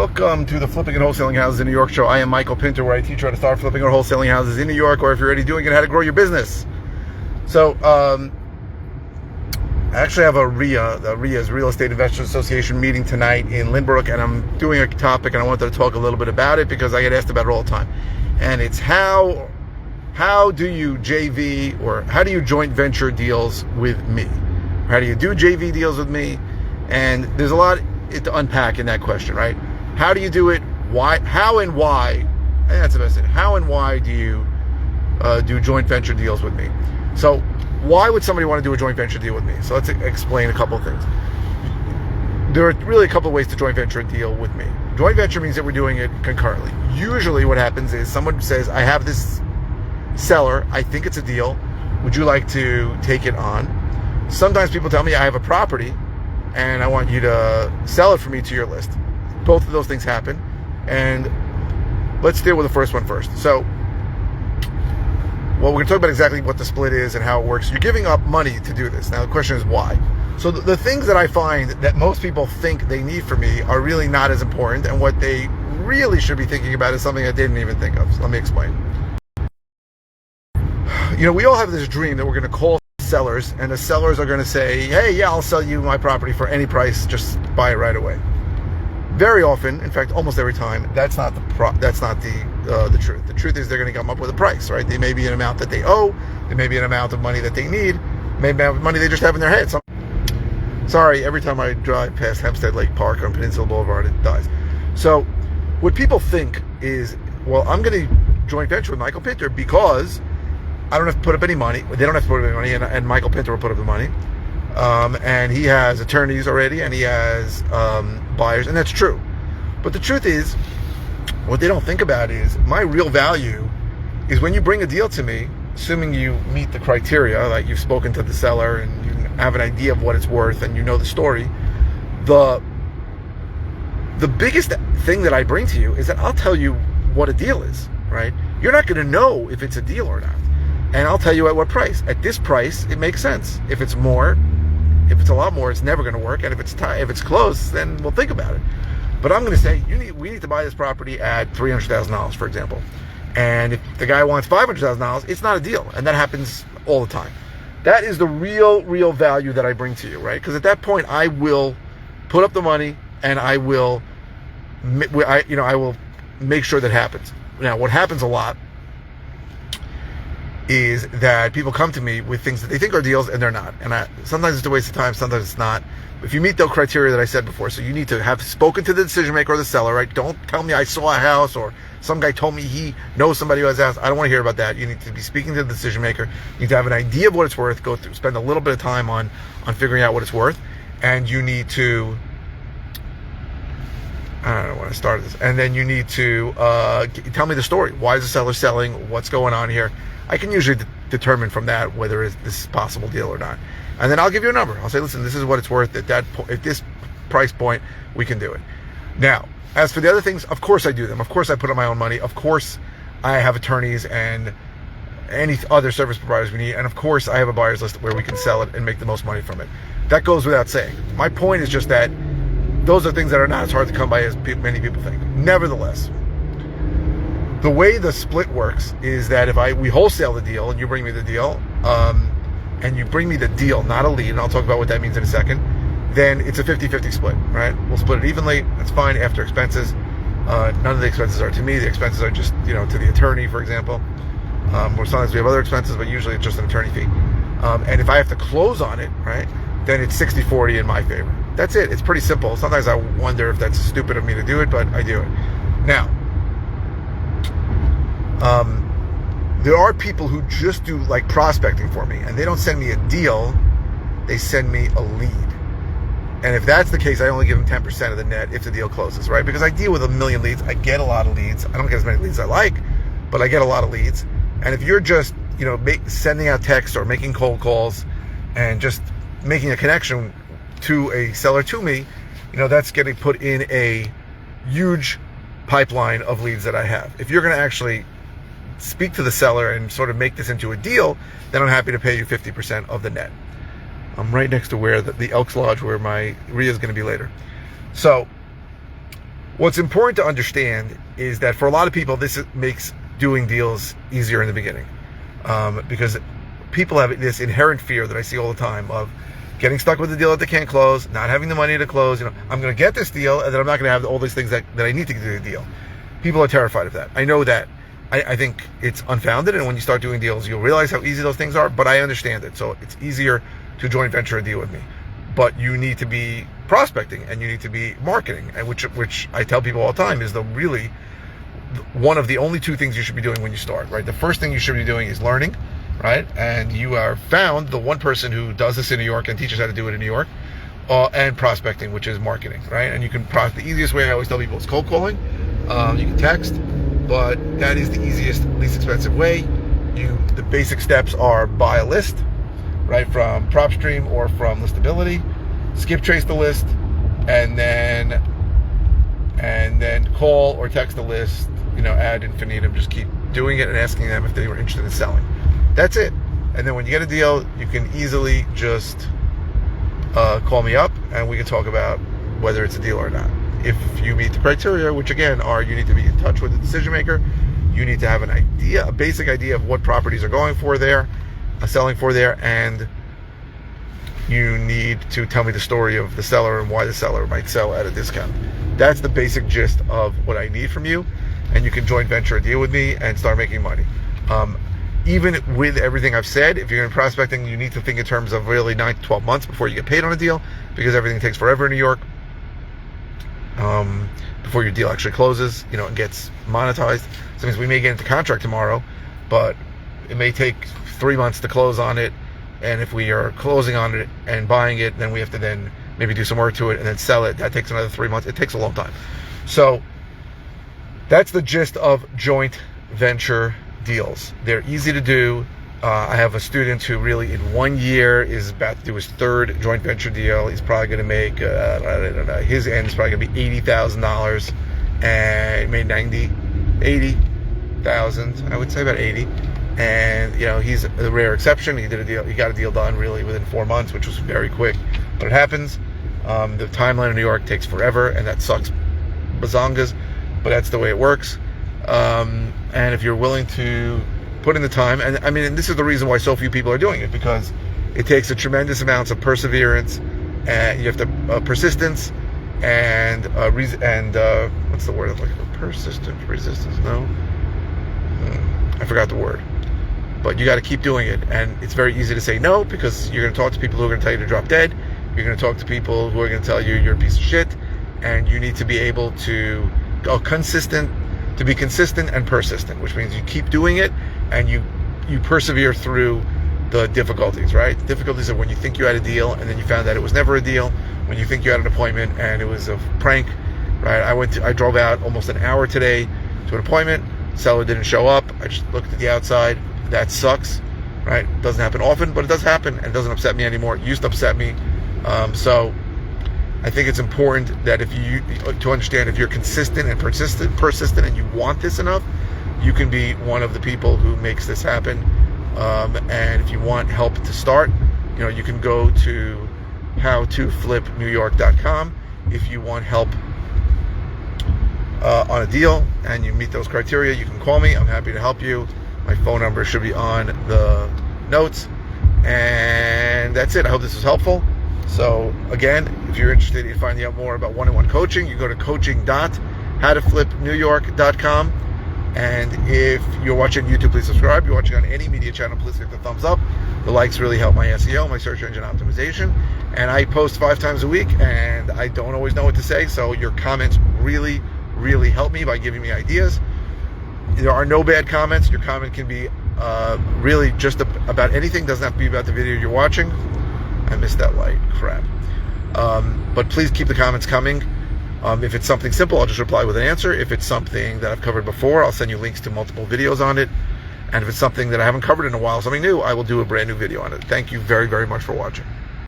Welcome to the Flipping and Wholesaling Houses in New York show. I am Michael Pinter, where I teach you how to start flipping or wholesaling houses in New York, or if you're already doing it, how to grow your business. So, I actually have a RIA, the RIA's Real Estate Investors Association meeting tonight in Lynbrook, and I'm doing a topic, and I wanted to talk a little bit about it because I get asked about it all the time. And it's how do you JV, or how do you joint venture deals with me? How do you do JV deals with me? And there's a lot to unpack in that question, right? How do you do it? Why? How and why? And that's the best thing. How and why do you do joint venture deals with me? So why would somebody want to do a joint venture deal with me? So let's explain a couple of things. There are really a couple of ways to joint venture a deal with me. Joint venture means that we're doing it concurrently. Usually what happens is someone says, I have this seller, I think it's a deal, would you like to take it on? Sometimes people tell me I have a property and I want you to sell it for me to your list. Both of those things happen, and let's deal with the first one first. So, well, we're going to talk about exactly what the split is and how it works. You're giving up money to do this. Now, the question is why? So the things that I find that most people think they need from me are really not as important, and what they really should be thinking about is something I didn't even think of. So let me explain. You know, we all have this dream that we're going to call sellers, and the sellers are going to say, hey, yeah, I'll sell you my property for any price, just buy it right away. Very often, in fact, almost every time, that's not the truth. The truth is they're going to come up with a price, right? They may be an amount that they owe, there may be an amount of money that they need, maybe money they just have in their head. Sorry, every time I drive past Hempstead Lake Park on Peninsula Boulevard, it dies. So what people think is, well, I'm going to joint venture with Michael Pinter because I don't have to put up any money. They don't have to put up any money, and Michael Pinter will put up the money. And he has attorneys already, and he has buyers, and that's true. But the truth is, what they don't think about is my real value is when you bring a deal to me, assuming you meet the criteria, like you've spoken to the seller and you have an idea of what it's worth and you know the story. The biggest thing that I bring to you is that I'll tell you what a deal is, right? You're not going to know if it's a deal or not. And I'll tell you at what price. At this price, it makes sense. If it's more, if it's a lot more, it's never going to work. And if it's close, then we'll think about it. But I'm going to say, we need to buy this property at $300,000, for example. And if the guy wants $500,000, it's not a deal. And that happens all the time. That is the real value that I bring to you, right? Because at that point, I will put up the money and I will make sure that happens. Now, what happens a lot is that people come to me with things that they think are deals and they're not. And sometimes it's a waste of time, sometimes it's not. If you meet the criteria that I said before, so you need to have spoken to the decision maker or the seller, right? Don't tell me I saw a house or some guy told me he knows somebody who has a house. I don't want to hear about that. You need to be speaking to the decision maker. You need to have an idea of what it's worth, spend a little bit of time on figuring out what it's worth. And you need to, I don't know when I started this. And then you need to tell me the story. Why is the seller selling? What's going on here? I can usually determine from that whether this is a possible deal or not. And then I'll give you a number. I'll say, listen, this is what it's worth at this price point, we can do it. Now, as for the other things, of course I do them. Of course I put up my own money. Of course I have attorneys and any other service providers we need. And of course I have a buyer's list where we can sell it and make the most money from it. That goes without saying. My point is just that those are things that are not as hard to come by as many people think. Nevertheless, the way the split works is that if we wholesale the deal and you bring me the deal, and you bring me the deal, not a lead, and I'll talk about what that means in a second, then it's a 50-50 split, right? We'll split it evenly. That's fine after expenses. None of the expenses are to me. The expenses are just, to the attorney, for example. Or sometimes we have other expenses, but usually it's just an attorney fee. And if I have to close on it, right, then it's 60-40 in my favor. That's it. It's pretty simple. Sometimes I wonder if that's stupid of me to do it, but I do it. Now, there are people who just do like prospecting for me, and they don't send me a deal, they send me a lead. And if that's the case, I only give them 10% of the net if the deal closes, right? Because I deal with a million leads. I get a lot of leads. I don't get as many leads as I like, but I get a lot of leads. And if you're just, sending out texts or making cold calls and just making a connection to a seller to me, that's getting put in a huge pipeline of leads that I have. If you're going to actually speak to the seller and sort of make this into a deal, then I'm happy to pay you 50% of the net. I'm right next to where the Elks Lodge, where my RIA is going to be later. So What's important to understand is that for a lot of people, this makes doing deals easier in the beginning, because people have this inherent fear that I see all the time of getting stuck with a deal that they can't close, not having the money to close. I'm going to get this deal, and then I'm not going to have all these things that I need to do the deal. People are terrified of that. I know that. I think it's unfounded, and when you start doing deals, you'll realize how easy those things are, but I understand it. So it's easier to joint venture a deal with me. But you need to be prospecting, and you need to be marketing, and which I tell people all the time is really one of the only two things you should be doing when you start, right? The first thing you should be doing is learning, right? And you are found the one person who does this in New York and teaches how to do it in New York, and prospecting, which is marketing, right? And you can the easiest way I always tell people is cold calling. You can text, but that is the easiest, least expensive way. The basic steps are buy a list, right, from PropStream or from Listability, skip trace the list, and then call or text the list, ad infinitum. Just keep doing it and asking them if they were interested in selling. That's it. And then when you get a deal, you can easily just call me up and we can talk about whether it's a deal or not. If you meet the criteria, which again are you need to be in touch with the decision maker, you need to have an idea, a basic idea of what properties are going for there, selling for there, and you need to tell me the story of the seller and why the seller might sell at a discount. That's the basic gist of what I need from you, and you can joint venture a deal with me and start making money. Even with everything I've said, if you're in prospecting, you need to think in terms of really 9 to 12 months before you get paid on a deal, because everything takes forever in New York. Before your deal actually closes, and gets monetized. So it means we may get into contract tomorrow, but it may take 3 months to close on it. And if we are closing on it and buying it, then we have to then maybe do some work to it and then sell it. That takes another 3 months. It takes a long time. So that's the gist of joint venture deals. They're easy to do. I have a student who really in 1 year is about to do his third joint venture deal. He's probably going to make, his end is probably going to be $80,000, and he made 80,000, I would say about 80. And, he's a rare exception. He got a deal done really within 4 months, which was very quick, but it happens. The timeline in New York takes forever, and that sucks bazongas, but that's the way it works. And if you're willing to put in the time, and this is the reason why so few people are doing it, because it takes a tremendous amounts of perseverance, and you have to persistence and what's the word I'm looking for? Resistance? No, I forgot the word. But you got to keep doing it, and it's very easy to say no, because you're going to talk to people who are going to tell you to drop dead. You're going to talk to people who are going to tell you you're a piece of shit, and you need to be able to be consistent and persistent, which means you keep doing it and you persevere through the difficulties, right? The difficulties are when you think you had a deal and then you found out it was never a deal, when you think you had an appointment and it was a prank, right? I drove out almost an hour today to an appointment. Seller didn't show up. I just looked at the outside. That sucks, right? It doesn't happen often, but it does happen, and it doesn't upset me anymore. It used to upset me. So I think it's important that to understand if you're consistent and persistent and you want this enough, you can be one of the people who makes this happen. And if you want help to start, you can go to howtoflipnewyork.com. If you want help on a deal and you meet those criteria, you can call me. I'm happy to help you. My phone number should be on the notes. And that's it. I hope this was helpful. So again, if you're interested in finding out more about one-on-one coaching, you go to coaching.howtoflipnewyork.com. And if you're watching YouTube, please subscribe. If you're watching on any media channel, please click the thumbs up. The likes really help my SEO, my search engine optimization. And I post 5 times a week, and I don't always know what to say. So your comments really, really help me by giving me ideas. There are no bad comments. Your comment can be really just about anything. Doesn't have to be about the video you're watching. I missed that light. Crap. But please keep the comments coming. If it's something simple, I'll just reply with an answer. If it's something that I've covered before, I'll send you links to multiple videos on it. And if it's something that I haven't covered in a while, something new, I will do a brand new video on it. Thank you very, very much for watching.